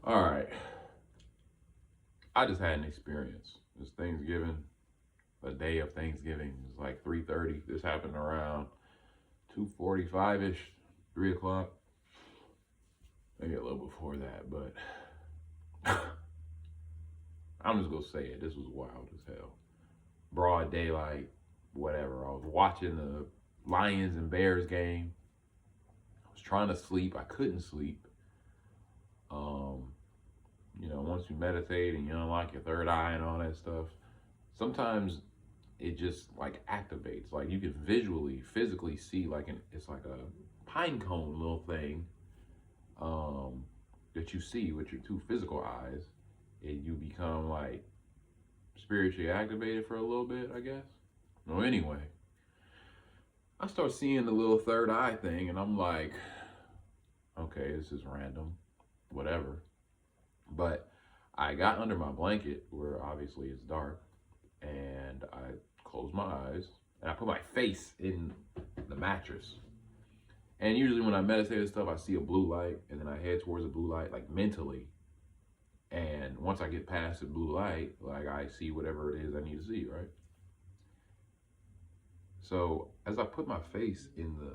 All right. I just had an experience. It's Thanksgiving, the day of Thanksgiving. It's like 3:30. This happened around 2:45 ish, 3 o'clock. Maybe a little before that, but I'm just gonna say it. This was wild as hell. Broad daylight, whatever. I was watching the Lions and Bears game. I was trying to sleep. I couldn't sleep. Um, once you meditate and you unlock your third eye and all that stuff, sometimes it just like activates. Like you can visually, physically see it's like a pine cone little thing um, that you see with your two physical eyes, and you become like spiritually activated for a little bit, I guess. No, anyway, I start seeing the little third eye thing, and I'm like, okay, this is random, whatever. But I got under my blanket where obviously it's dark, and I closed my eyes and I put my face in the mattress. And usually when I meditate and stuff, I see a blue light and then I head towards the blue light, like mentally. And once I get past the blue light, like I see whatever it is I need to see, right? So as I put my face in the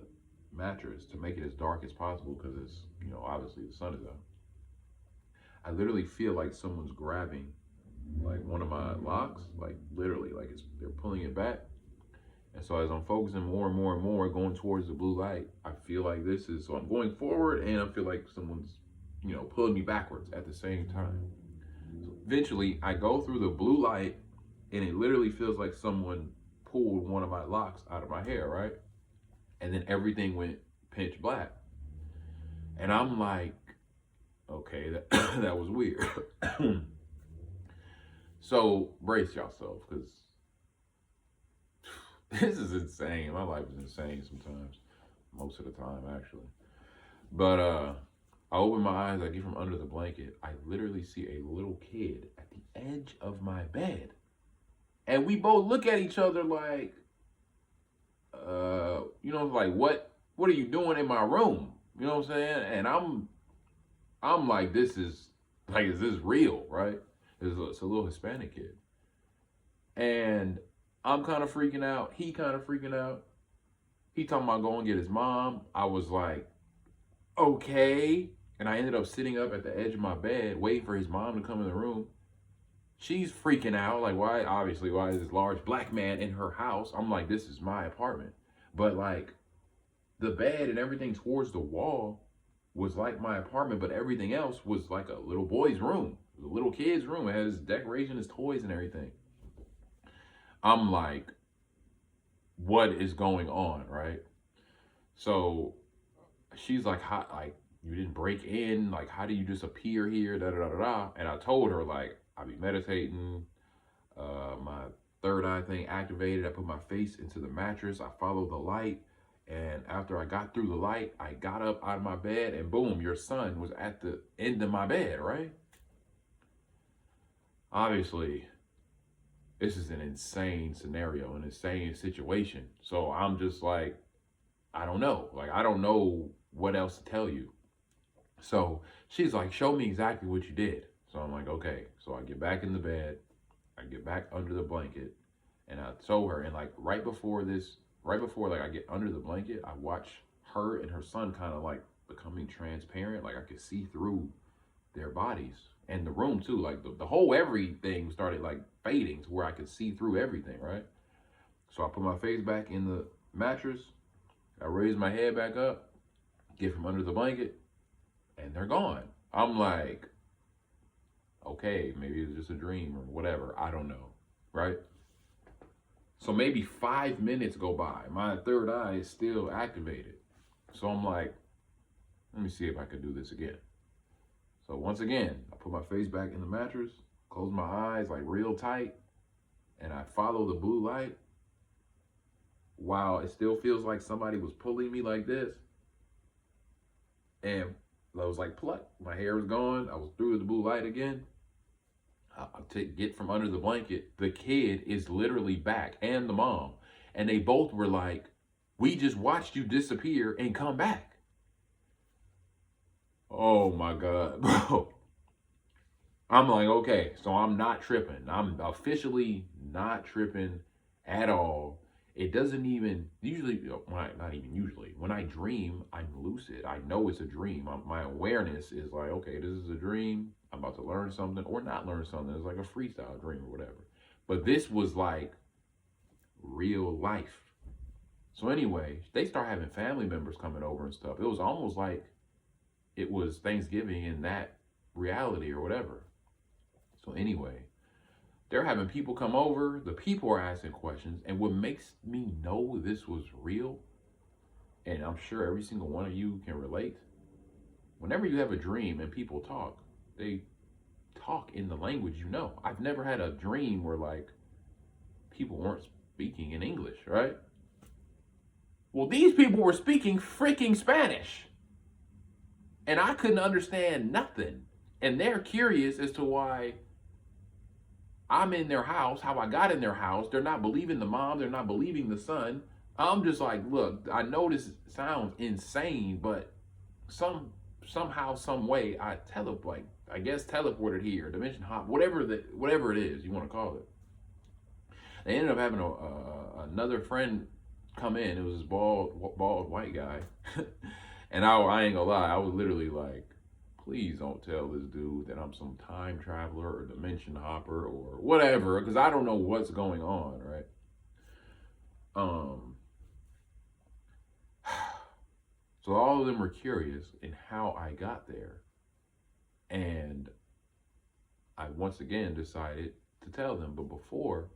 mattress to make it as dark as possible, because it's, obviously the sun is out, I literally feel like someone's grabbing like one of my locks, like literally, like they're pulling it back. And so as I'm focusing more and more and more, going towards the blue light, I feel like so I'm going forward and I feel like someone's, pulling me backwards at the same time. So eventually I go through the blue light and it literally feels like someone pulled one of my locks out of my hair, right? And then everything went pitch black. And I'm like, okay, that, that was weird. So brace yourself, because this is insane. My life is insane sometimes. Most of the time, actually. But I open my eyes, I get from under the blanket. I literally see a little kid at the edge of my bed. And we both look at each other like, like what are you doing in my room? You know what I'm saying? And I'm like, is this real, right? It's a little Hispanic kid. And I'm kind of freaking out. He kind of freaking out. He talking about going get his mom. I was like, okay. And I ended up sitting up at the edge of my bed, waiting for his mom to come in the room. She's freaking out. Like, why is this large black man in her house? I'm like, this is my apartment. But like, the bed and everything towards the wall was like my apartment, but everything else was like a little boy's room. It was a little kid's room. It had his decoration, his toys and everything. I'm like, what is going on, right? So she's like, you didn't break in, like how do you just appear here, da da da da da. And I told her like I be meditating, my third eye thing activated. I put my face into the mattress. I followed the light, and after I got through the light, I got up out of my bed, and boom, your son was at the end of my bed, right? Obviously, this is an insane scenario, an insane situation. So I'm just like, I don't know. Like, I don't know what else to tell you. So she's like, show me exactly what you did. So I'm like, okay. So I get back in the bed, I get back under the blanket, and I told her, and like right before like I get under the blanket, I watch her and her son kind of like becoming transparent. Like I could see through their bodies and the room too. Like the whole everything started like fading to where I could see through everything, right? So I put my face back in the mattress, I raise my head back up, get from under the blanket, and they're gone. I'm like, okay, maybe it's just a dream or whatever. I don't know, right? So maybe 5 minutes go by. My third eye is still activated. So I'm like, let me see if I could do this again. So once again, I put my face back in the mattress, close my eyes like real tight, and I follow the blue light while it still feels like somebody was pulling me like this. And I was like, pluck. My hair was gone. I was through the blue light again. To get from under the blanket, the kid is literally back and the mom. And they both were like, we just watched you disappear and come back. Oh my God, bro. I'm like, okay, so I'm not tripping. I'm officially not tripping at all. It doesn't even usually, not even usually, when I dream, I'm lucid. I know it's a dream. My awareness is like, okay, this is a dream. I'm about to learn something or not learn something. It's like a freestyle dream or whatever. But this was like real life. So anyway, they start having family members coming over and stuff. It was almost like it was Thanksgiving in that reality or whatever. So anyway, they're having people come over. The people are asking questions. And what makes me know this was real, and I'm sure every single one of you can relate, whenever you have a dream and people talk, they talk in the language you know. I've never had a dream where like people weren't speaking in English, right? Well, these people were speaking freaking Spanish. And I couldn't understand nothing. And they're curious as to why I'm in their house, how I got in their house. They're not believing the mom, they're not believing the son. I'm just like, look, I know this sounds insane, but somehow, some way, I guess teleported here, dimension hop, whatever it is you want to call it. They ended up having another friend come in. It was this bald white guy, and I ain't gonna lie, I was literally like, please don't tell this dude that I'm some time traveler or dimension hopper or whatever, because I don't know what's going on, right? So all of them were curious in how I got there. And I once again decided to tell them. But before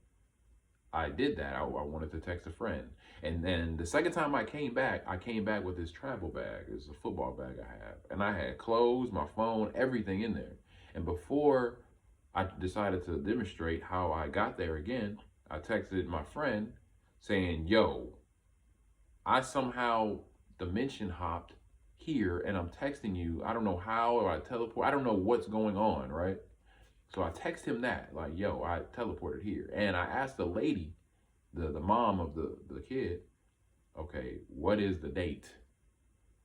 I did that, I wanted to text a friend. And then the second time I came back with this travel bag. It's a football bag I have. And I had clothes, my phone, everything in there. And before I decided to demonstrate how I got there again, I texted my friend saying, yo, I somehow dimension hopped here and I'm texting you. I don't know how, or I teleport. I don't know what's going on, right? So I text him that, like, yo, I teleported here. And I asked the lady, the mom of the kid, okay, what is the date?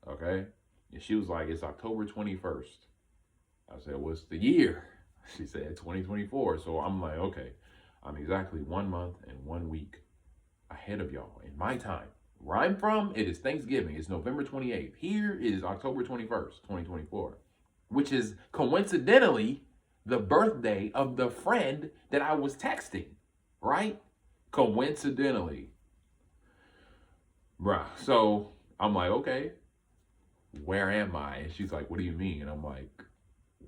Okay? And she was like, it's October 21st. I said, what's the year? She said 2024. So I'm like, okay, I'm exactly 1 month and 1 week ahead of y'all in my time. Where I'm from, it is Thanksgiving. It's November 28th. Here is October 21st, 2024, which is coincidentally the birthday of the friend that I was texting, right? Coincidentally. Bruh. So I'm like, okay, where am I? And she's like, what do you mean? And I'm like,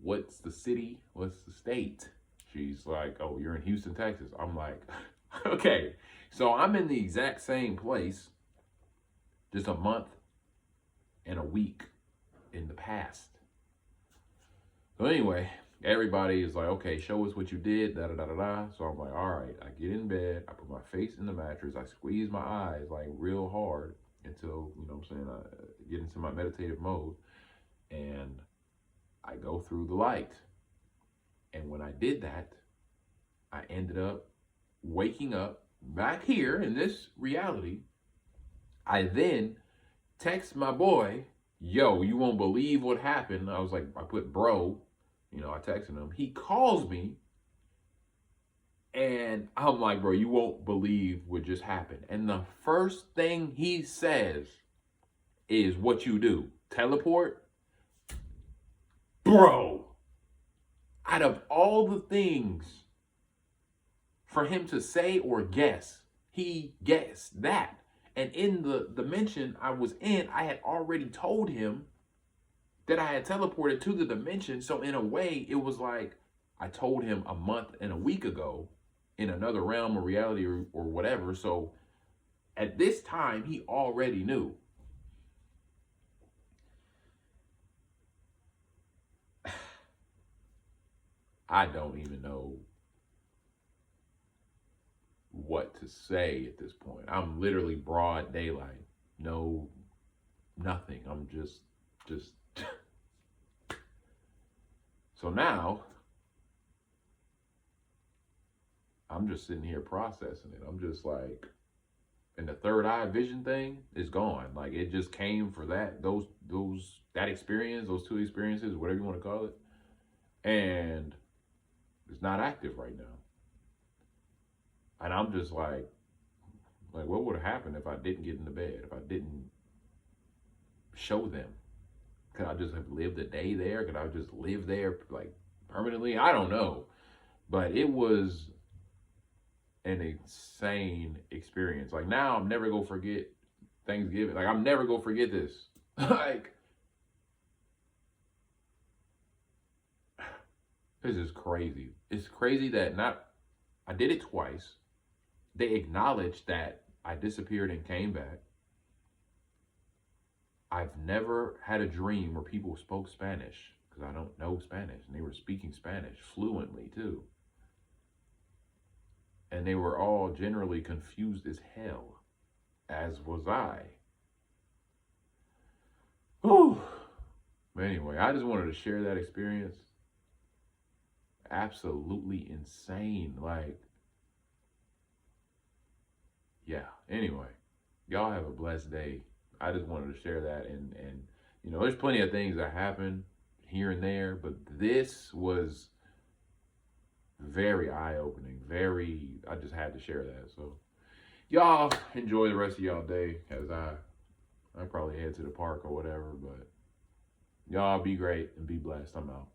what's the city? What's the state? She's like, oh, you're in Houston, Texas. I'm like, okay. So I'm in the exact same place, just a month and a week in the past. So anyway, everybody is like, okay, show us what you did, da da da da da. So I'm like, all right, I get in bed, I put my face in the mattress, I squeeze my eyes like real hard until, you know what I'm saying, I get into my meditative mode, and I go through the light. And when I did that, I ended up waking up back here in this reality. I then text my boy, yo, you won't believe what happened. I was like, I put bro, you know, I texted him. He calls me and I'm like, bro, you won't believe what just happened. And the first thing he says is, what you do? Teleport? Bro, out of all the things for him to say or guess, he guessed that. And in the dimension I was in, I had already told him that I had teleported to the dimension. So in a way, it was like I told him a month and a week ago in another realm or reality or whatever. So at this time, he already knew. I don't even know what to say at this point. I'm literally broad daylight. No, nothing. I'm just. So now, I'm just sitting here processing it. I'm just like, and the third eye vision thing is gone. Like, it just came for that, that experience, those two experiences, whatever you want to call it. And It's not active right now. And I'm just like what would have happened if I didn't get into bed? If I didn't show them? Could I just have lived a day there? Could I just live there like permanently? I don't know. But it was an insane experience. Like now I'm never gonna forget Thanksgiving. Like I'm never gonna forget this. Like this is crazy. It's crazy that not I did it twice. They acknowledged that I disappeared and came back. I've never had a dream where people spoke Spanish because I don't know Spanish, and they were speaking Spanish fluently too. And they were all generally confused as hell, as was I. Whew. But anyway, I just wanted to share that experience. Absolutely insane. Like, yeah. Anyway, y'all have a blessed day. I just wanted to share that, and there's plenty of things that happen here and there, but this was very eye-opening. I just had to share that. So y'all enjoy the rest of y'all day as I probably head to the park or whatever, but y'all be great and be blessed. I'm out.